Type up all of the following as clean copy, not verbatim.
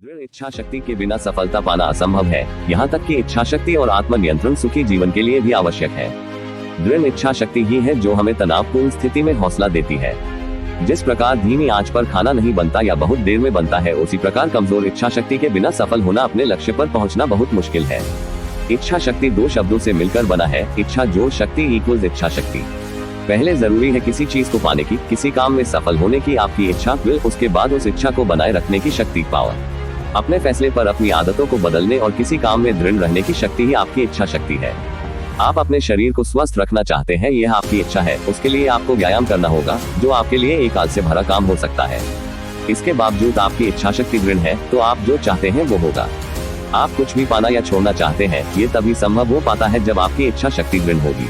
दृढ़ इच्छा शक्ति के बिना सफलता पाना असंभव है। यहाँ तक कि इच्छा शक्ति और आत्मनियंत्रण सुखी जीवन के लिए भी आवश्यक है। दृढ़ इच्छा शक्ति ही है जो हमें तनावपूर्ण स्थिति में हौसला देती है। जिस प्रकार धीमी आंच पर खाना नहीं बनता या बहुत देर में बनता है, उसी प्रकार कमजोर इच्छा शक्ति के बिना सफल होना, अपने लक्ष्य पर पहुंचना बहुत मुश्किल है। इच्छा शक्ति दो शब्दों से मिलकर बना है, इच्छा जोड़ शक्ति इक्वल्स इच्छा शक्ति। पहले जरूरी है किसी चीज को पाने की, किसी काम में सफल होने की आपकी इच्छा, विल, उसके बाद उस इच्छा को बनाए रखने की शक्ति, पावर। अपने फैसले पर अपनी आदतों को बदलने और किसी काम में दृढ़ रहने की शक्ति ही आपकी इच्छा शक्ति है। आप अपने शरीर को स्वस्थ रखना चाहते हैं, यह आपकी इच्छा है। उसके लिए आपको व्यायाम करना होगा, जो आपके लिए एक आलस्य भरा काम हो सकता है। इसके बावजूद आपकी इच्छा शक्ति दृढ़ है, तो आप जो चाहते हैं वो होगा। आप कुछ भी पाना या छोड़ना चाहते हैं, ये तभी संभव हो पाता है जब आपकी इच्छा शक्ति दृढ़ होगी।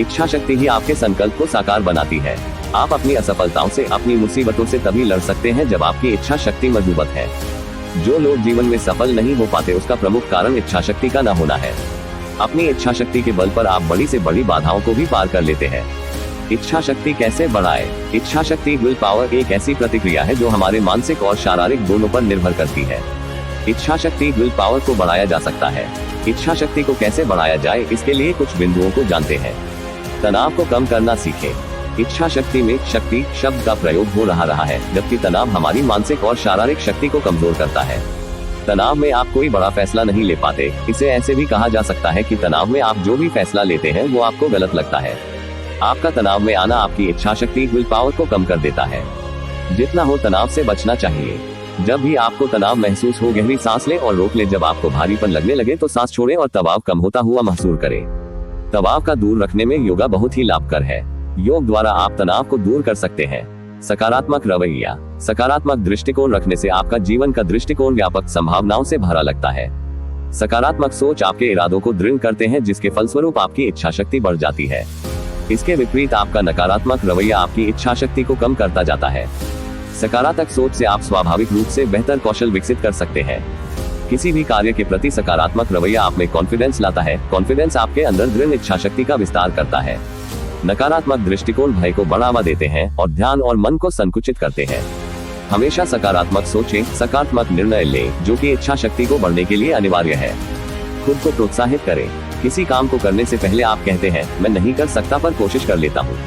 इच्छा शक्ति ही आपके संकल्प को साकार बनाती है। आप अपनी असफलताओं से, अपनी मुसीबतों से तभी लड़ सकते हैं जब आपकी इच्छा शक्ति मजबूत है। जो लोग जीवन में सफल नहीं हो पाते, उसका प्रमुख कारण इच्छा शक्ति का न होना है। अपनी इच्छा शक्ति के बल पर आप बड़ी से बड़ी बाधाओं को भी पार कर लेते हैं। इच्छा शक्ति कैसे बढ़ाए? इच्छा शक्ति विल पावर एक ऐसी प्रतिक्रिया है जो हमारे मानसिक और शारीरिक दोनों पर निर्भर करती है। इच्छा शक्ति विल पावर को बढ़ाया जा सकता है। इच्छा शक्ति को कैसे बढ़ाया जाए, इसके लिए कुछ बिंदुओं को जानते हैं। तनाव को कम करना सीखें। इच्छा शक्ति में शक्ति शब्द का प्रयोग हो रहा है, जबकि तनाव हमारी मानसिक और शारीरिक शक्ति को कमजोर करता है। तनाव में आप कोई बड़ा फैसला नहीं ले पाते। इसे ऐसे भी कहा जा सकता है कि तनाव में आप जो भी फैसला लेते हैं वो आपको गलत लगता है। आपका तनाव में आना आपकी इच्छा शक्ति विल पावर को कम कर देता है। जितना हो तनाव से बचना चाहिए। जब भी आपको तनाव महसूस हो, गहरी सांस लें और रोक लें। जब आपको भारीपन लगने लगे तो सांस छोड़ें और दबाव कम होता हुआ महसूस करें। दबाव का दूर रखने में योगा बहुत ही लाभकर है। योग द्वारा आप तनाव को दूर कर सकते हैं। सकारात्मक रवैया, सकारात्मक दृष्टिकोण रखने से आपका जीवन का दृष्टिकोण व्यापक संभावनाओं से भरा लगता है। सकारात्मक सोच आपके इरादों को दृढ़ करते हैं, जिसके फलस्वरूप आपकी इच्छा शक्ति बढ़ जाती है। इसके विपरीत आपका नकारात्मक रवैया आपकी इच्छा शक्ति को कम करता जाता है। सकारात्मक सोच से आप स्वाभाविक रूप से बेहतर कौशल विकसित कर सकते हैं। किसी भी कार्य के प्रति सकारात्मक रवैया आप में कॉन्फिडेंस लाता है। कॉन्फिडेंस आपके अंदर दृढ़ इच्छा शक्ति का विस्तार करता है। नकारात्मक दृष्टिकोण भय को बढ़ावा देते हैं और ध्यान और मन को संकुचित करते हैं। हमेशा सकारात्मक सोचें, सकारात्मक निर्णय लें, जो कि इच्छा शक्ति को बढ़ने के लिए अनिवार्य है। खुद को प्रोत्साहित करें। किसी काम को करने से पहले आप कहते हैं, मैं नहीं कर सकता पर कोशिश कर लेता हूँ।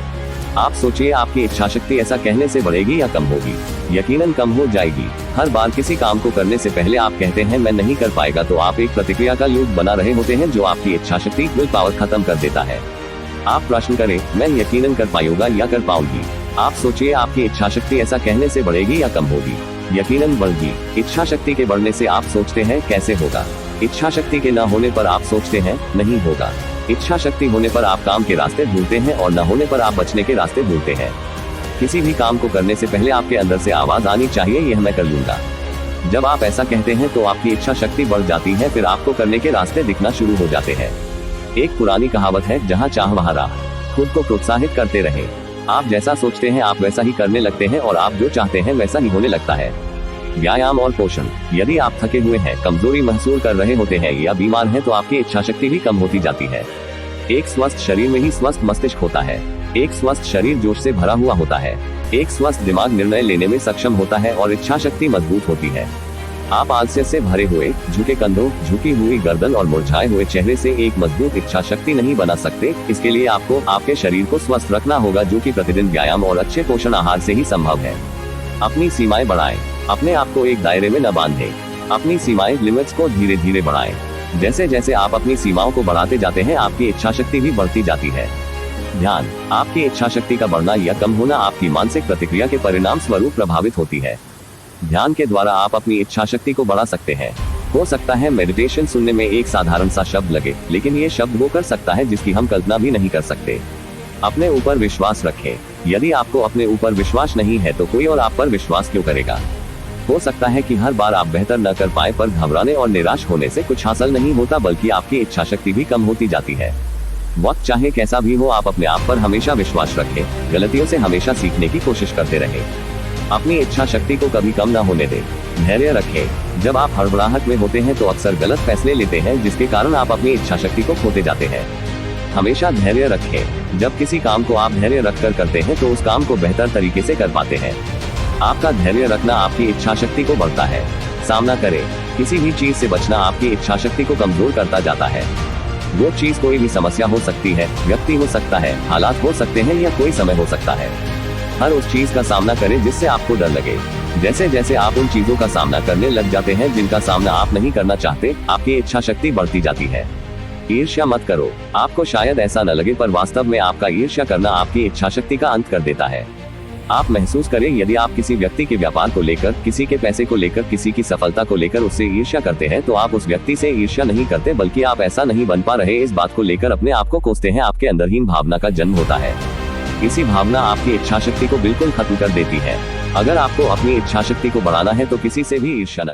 आप सोचिए, आपकी इच्छा शक्ति ऐसा कहने से बढ़ेगी या कम होगी? यकीनन कम हो जाएगी। हर बार किसी काम को करने से पहले आप कहते हैं मैं नहीं कर पाएगा, तो आप एक प्रतिक्रिया का लूप बना रहे होते हैं, जो आपकी इच्छा शक्ति विल पावर खत्म कर देता है। आप प्रश्न करें, मैं यकीनन कर पाऊंगा या कर पाऊंगी? आप सोचिए, आपकी इच्छा शक्ति ऐसा कहने से बढ़ेगी या कम होगी? यकीनन बढ़ेगी। इच्छा शक्ति के बढ़ने से आप सोचते हैं कैसे होगा। इच्छा शक्ति के न होने पर आप सोचते हैं नहीं होगा। इच्छा शक्ति होने पर आप काम के रास्ते ढूंढते हैं और न होने पर आप बचने के रास्ते ढूंढते हैं। किसी भी काम को करने से पहले आपके अंदर से आवाज आनी चाहिए, यह मैं कर लूंगा। जब आप ऐसा कहते हैं तो आपकी इच्छा शक्ति बढ़ जाती है, फिर आपको करने के रास्ते दिखना शुरू हो जाते हैं। एक पुरानी कहावत है, जहाँ चाह वहाँ राह। खुद को प्रोत्साहित करते रहें। आप जैसा सोचते हैं आप वैसा ही करने लगते हैं और आप जो चाहते हैं वैसा ही होने लगता है। व्यायाम और पोषण। यदि आप थके हुए हैं, कमजोरी महसूस कर रहे होते हैं या बीमार हैं, तो आपकी इच्छा शक्ति भी कम होती जाती है। एक स्वस्थ शरीर में ही स्वस्थ मस्तिष्क होता है। एक स्वस्थ शरीर जोश से भरा हुआ होता है। एक स्वस्थ दिमाग निर्णय लेने में सक्षम होता है और इच्छा शक्ति मजबूत होती है। आप आलस्य से भरे हुए, झुके कंधों, झुकी हुई गर्दन और मुरझाए हुए चेहरे से एक मजबूत इच्छा शक्ति नहीं बना सकते। इसके लिए आपको आपके शरीर को स्वस्थ रखना होगा, जो कि प्रतिदिन व्यायाम और अच्छे पोषण आहार से ही संभव है। अपनी सीमाएं बढ़ाएं। अपने आप को एक दायरे में न बांधें। अपनी सीमाएं, लिमिट्स को धीरे धीरे बढ़ाएं। जैसे जैसे आप अपनी सीमाओं को बढ़ाते जाते हैं, आपकी इच्छा शक्ति भी बढ़ती जाती है। ध्यान। आपकी इच्छा शक्ति का बढ़ना या कम होना आपकी मानसिक प्रतिक्रिया के परिणाम स्वरूप प्रभावित होती है। ध्यान के द्वारा आप अपनी इच्छा शक्ति को बढ़ा सकते हैं। हो सकता है मेडिटेशन सुनने में एक साधारण सा शब्द लगे, लेकिन ये शब्द वो कर सकता है जिसकी हम कल्पना भी नहीं कर सकते। अपने ऊपर विश्वास रखें। यदि आपको अपने ऊपर विश्वास नहीं है तो कोई और आप पर विश्वास क्यों करेगा? हो सकता है कि हर बार आप बेहतर न कर पाए, पर घबराने और निराश होने से कुछ हासिल नहीं होता, बल्कि आपकी इच्छा शक्ति भी कम होती जाती है। वक्त चाहे कैसा भी हो, आप अपने आप पर हमेशा विश्वास रखें। गलतियों से हमेशा सीखने की कोशिश करते रहें। अपनी इच्छा शक्ति को कभी कम न होने दें। धैर्य रखें। जब आप हड़बड़ाहट में होते हैं तो अक्सर गलत फैसले लेते हैं, जिसके कारण आप अपनी इच्छा शक्ति को खोते जाते हैं। हमेशा धैर्य रखें। जब किसी काम को आप धैर्य रखकर करते हैं तो उस काम को बेहतर तरीके से कर पाते हैं। आपका धैर्य रखना आपकी इच्छा शक्ति को बढ़ता है। सामना करें। किसी भी चीज से बचना आपकी इच्छा शक्ति को कमजोर करता जाता है। वो चीज कोई भी समस्या हो सकती है, व्यक्ति हो सकता है, हालात हो सकते हैं या कोई समय हो सकता है। हर उस चीज का सामना करें जिससे आपको डर लगे। जैसे जैसे आप उन चीजों का सामना करने लग जाते हैं जिनका सामना आप नहीं करना चाहते, आपकी इच्छा शक्ति बढ़ती जाती है। ईर्ष्या मत करो। आपको शायद ऐसा न लगे, पर वास्तव में आपका ईर्ष्या करना आपकी इच्छा शक्ति का अंत कर देता है। आप महसूस करें, यदि आप किसी व्यक्ति के व्यापार को लेकर, किसी के पैसे को लेकर, किसी की सफलता को लेकर उससे ईर्ष्या करते हैं, तो आप उस व्यक्ति से ईर्ष्या नहीं करते, बल्कि आप ऐसा नहीं बन पा रहे इस बात को लेकर अपने आप को कोसते हैं। आपके अंदर हीन भावना का जन्म होता है। इसी भावना आपकी इच्छा शक्ति को बिल्कुल खत्म कर देती है। अगर आपको अपनी इच्छा शक्ति को बढ़ाना है तो किसी से भी ईर्ष्या न